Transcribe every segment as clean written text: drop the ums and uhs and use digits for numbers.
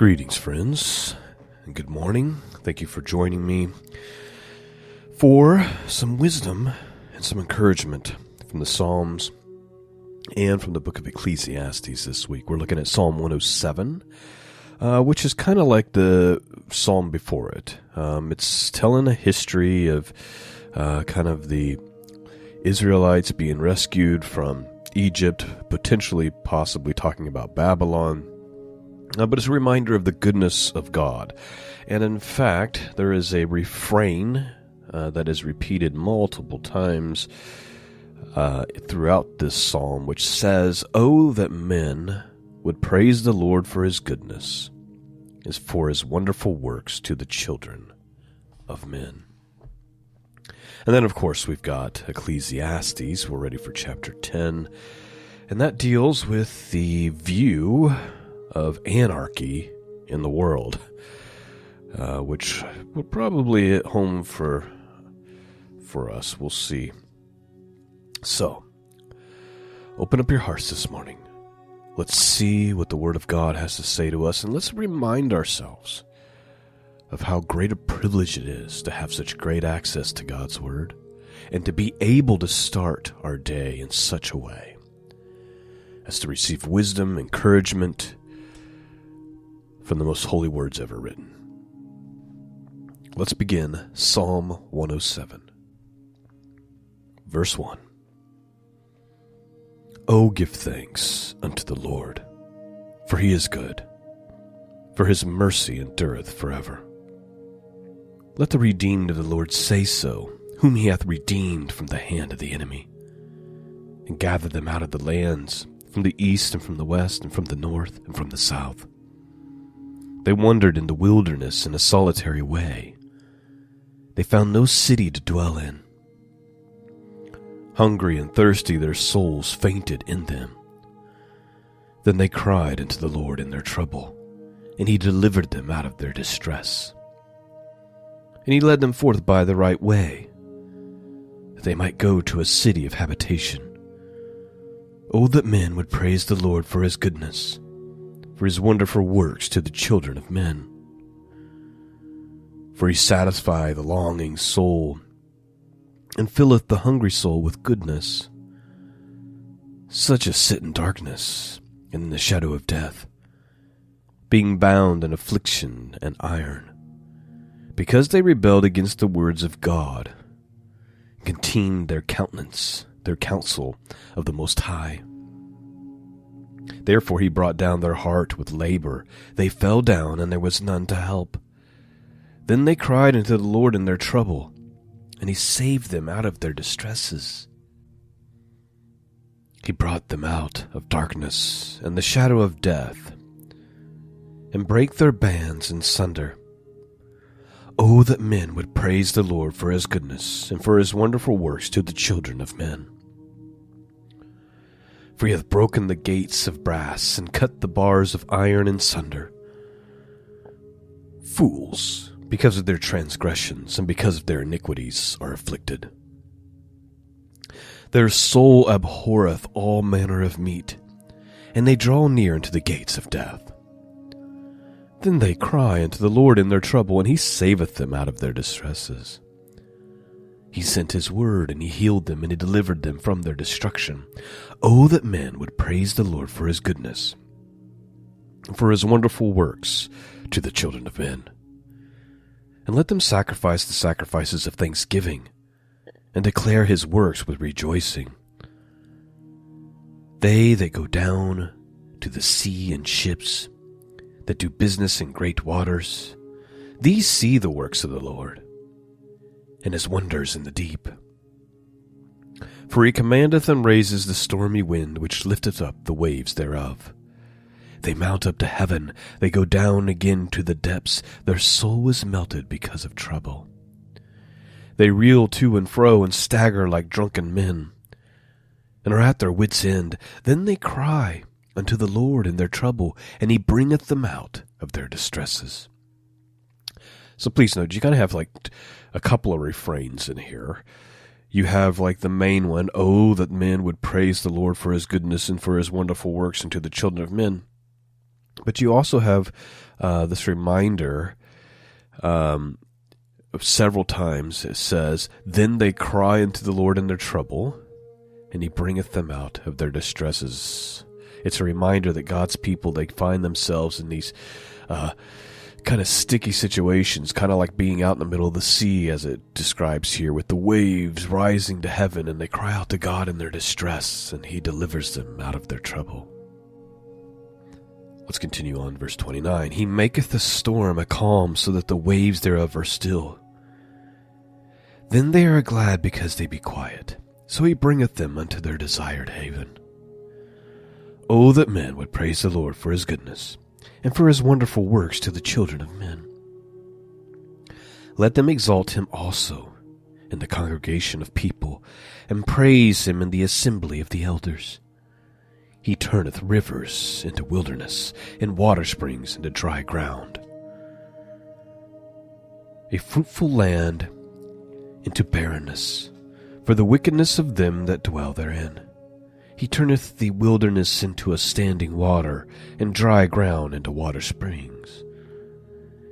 Greetings, friends, and good morning. Thank you for joining me for some wisdom and some encouragement from the Psalms and from the book of Ecclesiastes this week. We're looking at Psalm 107, which is kind of like the psalm before it. It's telling a history of kind of the Israelites being rescued from Egypt, possibly talking about Babylon. But it's a reminder of the goodness of God. And in fact, there is a refrain that is repeated multiple times throughout this psalm, which says, "Oh, that men would praise the Lord for his goodness, is for his wonderful works to the children of men." And then, of course, we've got Ecclesiastes. We're ready for chapter 10. And that deals with the view of anarchy in the world, which will probably hit home for us. We'll see. So, open up your hearts this morning. Let's see what the Word of God has to say to us, and let's remind ourselves of how great a privilege it is to have such great access to God's Word, and to be able to start our day in such a way as to receive wisdom, encouragement, from the most holy words ever written. Let's begin Psalm 107. Verse 1. Oh, give thanks unto the Lord, for he is good, for his mercy endureth forever. Let the redeemed of the Lord say so, whom he hath redeemed from the hand of the enemy, and gathered them out of the lands, from the east and from the west, and from the north and from the south. They wandered in the wilderness in a solitary way. They found no city to dwell in. Hungry and thirsty, their souls fainted in them. Then they cried unto the Lord in their trouble, and he delivered them out of their distress. And he led them forth by the right way, that they might go to a city of habitation. Oh, that men would praise the Lord for his goodness, for his wonderful works to the children of men. For he satisfieth the longing soul, and filleth the hungry soul with goodness. Such as sit in darkness and in the shadow of death, being bound in affliction and iron, because they rebelled against the words of God, and contemned their counsel of the Most High. Therefore he brought down their heart with labor. They fell down, and there was none to help. Then they cried unto the Lord in their trouble, and he saved them out of their distresses. He brought them out of darkness and the shadow of death, and brake their bands in sunder. Oh, that men would praise the Lord for his goodness, and for his wonderful works to the children of men. For he hath broken the gates of brass, and cut the bars of iron in sunder. Fools, because of their transgressions, and because of their iniquities, are afflicted. Their soul abhorreth all manner of meat, and they draw near unto the gates of death. Then they cry unto the Lord in their trouble, and he saveth them out of their distresses. He sent his word, and he healed them, and he delivered them from their destruction. Oh, that men would praise the Lord for his goodness, and for his wonderful works to the children of men. And let them sacrifice the sacrifices of thanksgiving, and declare his works with rejoicing. They that go down to the sea in ships, that do business in great waters, these see the works of the Lord, and his wonders in the deep. For he commandeth and raises the stormy wind, which lifteth up the waves thereof. They mount up to heaven, they go down again to the depths. Their soul is melted because of trouble. They reel to and fro, and stagger like drunken men, and are at their wits' end. Then they cry unto the Lord in their trouble, and he bringeth them out of their distresses. So please note, you kind of have like a couple of refrains in here. You have like the main one, oh, that men would praise the Lord for his goodness and for his wonderful works unto the children of men. But you also have this reminder of several times. It says, "Then they cry unto the Lord in their trouble, and he bringeth them out of their distresses." It's a reminder that God's people, they find themselves in these kind of sticky situations, kind of like being out in the middle of the sea, as it describes here, with the waves rising to heaven, and they cry out to God in their distress, and he delivers them out of their trouble. Let's continue on, verse 29. "He maketh the storm a calm, so that the waves thereof are still. Then they are glad because they be quiet. So he bringeth them unto their desired haven. Oh, that men would praise the Lord for his goodness, and for his wonderful works to the children of men. Let them exalt him also in the congregation of people, and praise him in the assembly of the elders. He turneth rivers into wilderness, and water springs into dry ground. A fruitful land into barrenness, for the wickedness of them that dwell therein. He turneth the wilderness into a standing water, and dry ground into water springs.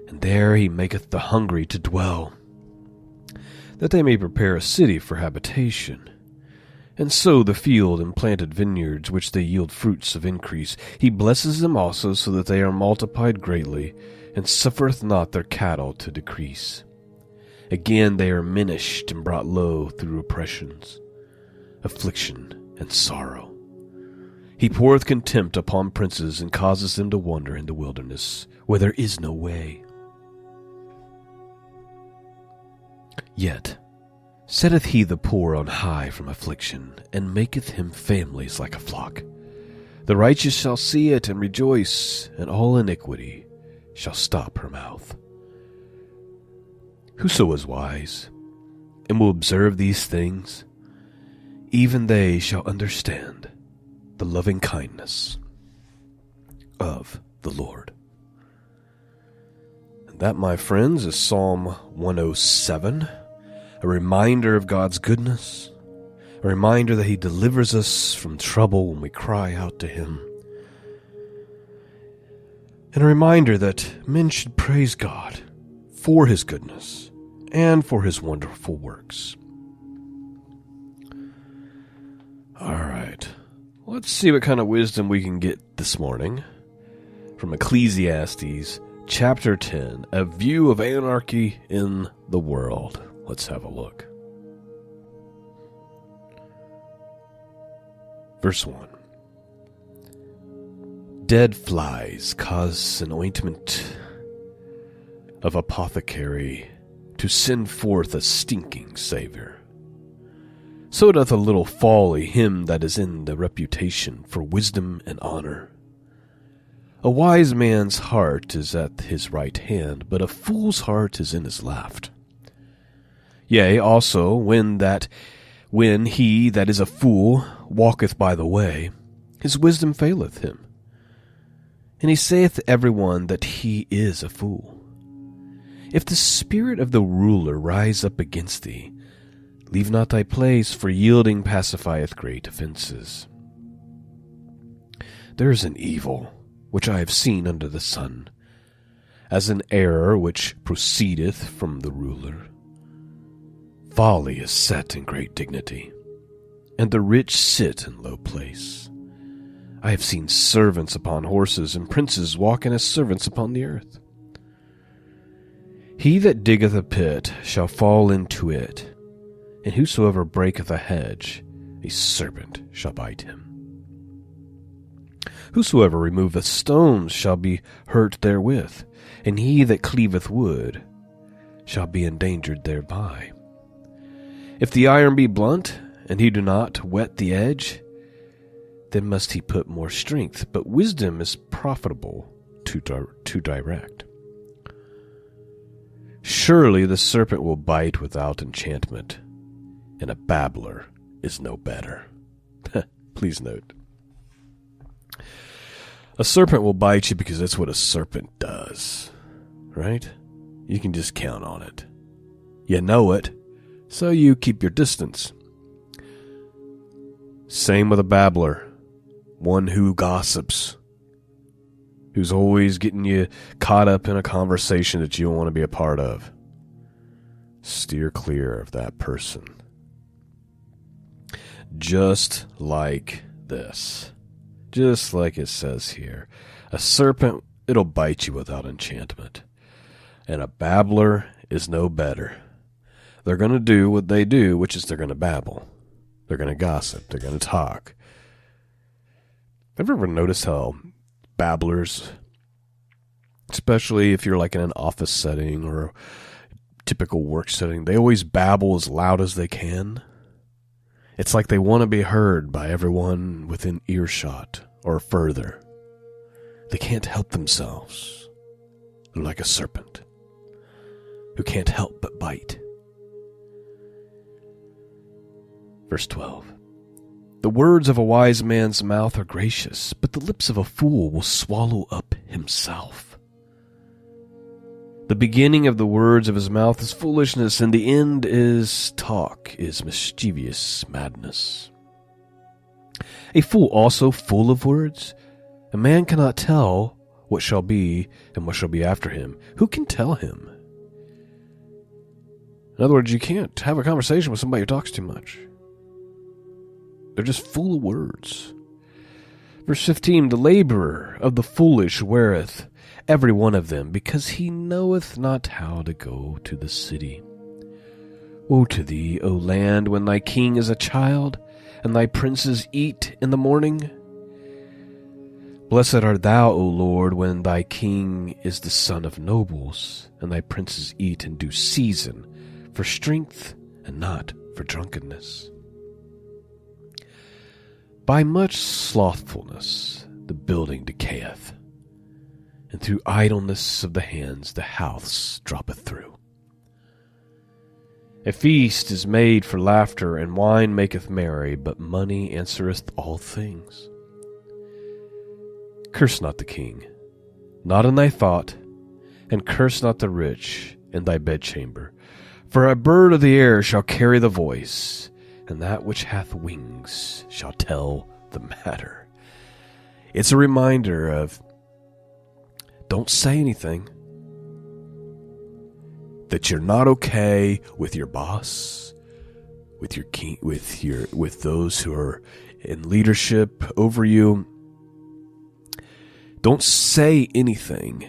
And there he maketh the hungry to dwell, that they may prepare a city for habitation, and sow the field and planted vineyards, which they yield fruits of increase. He blesses them also, so that they are multiplied greatly, and suffereth not their cattle to decrease. Again they are minished and brought low through oppressions, affliction, and sorrow. He poureth contempt upon princes, and causes them to wander in the wilderness, where there is no way. Yet setteth he the poor on high from affliction, and maketh him families like a flock. The righteous shall see it and rejoice, and all iniquity shall stop her mouth. Whoso is wise, and will observe these things, even they shall understand the loving kindness of the Lord. And that, my friends, is Psalm 107. A reminder of God's goodness, a reminder that he delivers us from trouble when we cry out to him, and a reminder that men should praise God for his goodness and for his wonderful works. All right, let's see what kind of wisdom we can get this morning from Ecclesiastes chapter 10, a view of anarchy in the world. Let's have a look. Verse 1. Dead flies cause an ointment of apothecary to send forth a stinking savour. So doth a little folly him that is in the reputation for wisdom and honour. A wise man's heart is at his right hand, but a fool's heart is in his left. Yea, also, when he that is a fool walketh by the way, his wisdom faileth him. And he saith to every one that he is a fool. If the spirit of the ruler rise up against thee, leave not thy place, for yielding pacifieth great offenses. There is an evil which I have seen under the sun, as an error which proceedeth from the ruler. Folly is set in great dignity, and the rich sit in low place. I have seen servants upon horses, and princes walking as servants upon the earth. He that diggeth a pit shall fall into it, and whosoever breaketh a hedge, a serpent shall bite him. Whosoever removeth stones shall be hurt therewith, and he that cleaveth wood shall be endangered thereby. If the iron be blunt, and he do not whet the edge, then must he put more strength. But wisdom is profitable to direct. Surely the serpent will bite without enchantment, and a babbler is no better. Please note. A serpent will bite you because that's what a serpent does, right? You can just count on it. You know it, so you keep your distance. Same with a babbler, one who gossips. who's always getting you caught up in a conversation that you don't want to be a part of. Steer clear of that person. Just like this. Just like it says here. A serpent, it'll bite you without enchantment. And a babbler is no better. They're going to do what they do, which is they're going to babble. They're going to gossip. They're going to talk. Have you ever noticed how babblers, especially if you're like in an office setting or a typical work setting, they always babble as loud as they can? It's like they want to be heard by everyone within earshot or further. They can't help themselves. They're like a serpent who can't help but bite. Verse 12. The words of a wise man's mouth are gracious, but the lips of a fool will swallow up himself. The beginning of the words of his mouth is foolishness, and the end is talk, is mischievous madness. A fool also full of words. A man cannot tell what shall be and what shall be after him. Who can tell him? In other words, you can't have a conversation with somebody who talks too much. They're just full of words. Verse 15, the laborer of the foolish weareth every one of them, because he knoweth not how to go to the city. Woe to thee, O land, when thy king is a child, and thy princes eat in the morning. Blessed art thou, O Lord, when thy king is the son of nobles, and thy princes eat in due season, for strength and not for drunkenness. By much slothfulness the building decayeth, and through idleness of the hands the house droppeth through. A feast is made for laughter, and wine maketh merry, but money answereth all things. Curse not the king, not in thy thought, and curse not the rich in thy bedchamber. For a bird of the air shall carry the voice, and that which hath wings shall tell the matter. It's a reminder of, don't say anything that you're not okay with your boss, with your king, with those who are in leadership over you. Don't say anything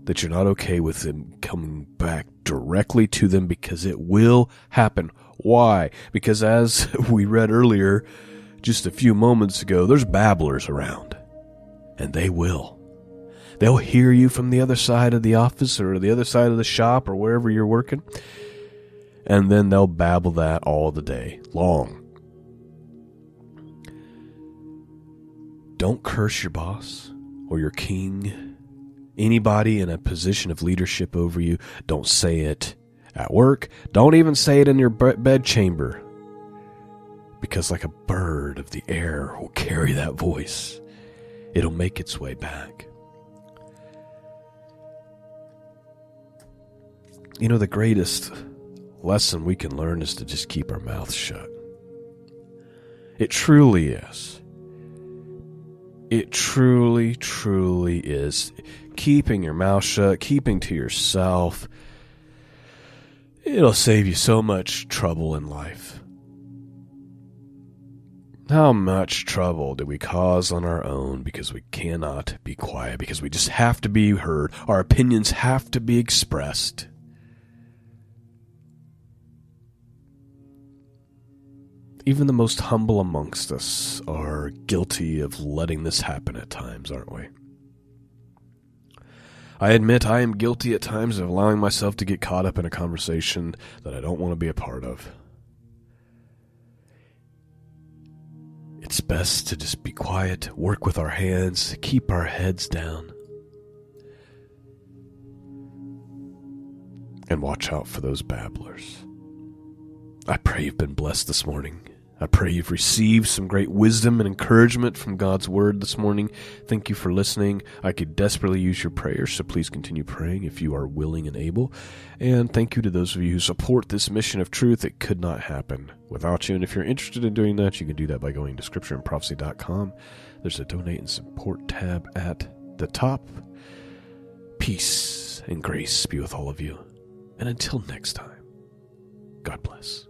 that you're not okay with them coming back directly to them, because it will happen. Why? Because as we read earlier, just a few moments ago, there's babblers around. And they will. They'll hear you from the other side of the office or the other side of the shop or wherever you're working. And then they'll babble that all the day long. Don't curse your boss or your king. Anybody in a position of leadership over you, don't say it at work. Don't even say it in your bedchamber. Because like a bird of the air will carry that voice. It'll make its way back. You know, the greatest lesson we can learn is to just keep our mouths shut. It truly is. It truly, truly is. Keeping your mouth shut, keeping to yourself, it'll save you so much trouble in life. How much trouble do we cause on our own because we cannot be quiet, because we just have to be heard, our opinions have to be expressed. Even the most humble amongst us are guilty of letting this happen at times, aren't we? I admit I am guilty at times of allowing myself to get caught up in a conversation that I don't want to be a part of. It's best to just be quiet, work with our hands, keep our heads down, and watch out for those babblers. I pray you've been blessed this morning. I pray you've received some great wisdom and encouragement from God's Word this morning. Thank you for listening. I could desperately use your prayers, so please continue praying if you are willing and able. And thank you to those of you who support this mission of truth. It could not happen without you. And if you're interested in doing that, you can do that by going to scriptureandprophecy.com. There's a donate and support tab at the top. Peace and grace be with all of you. And until next time, God bless.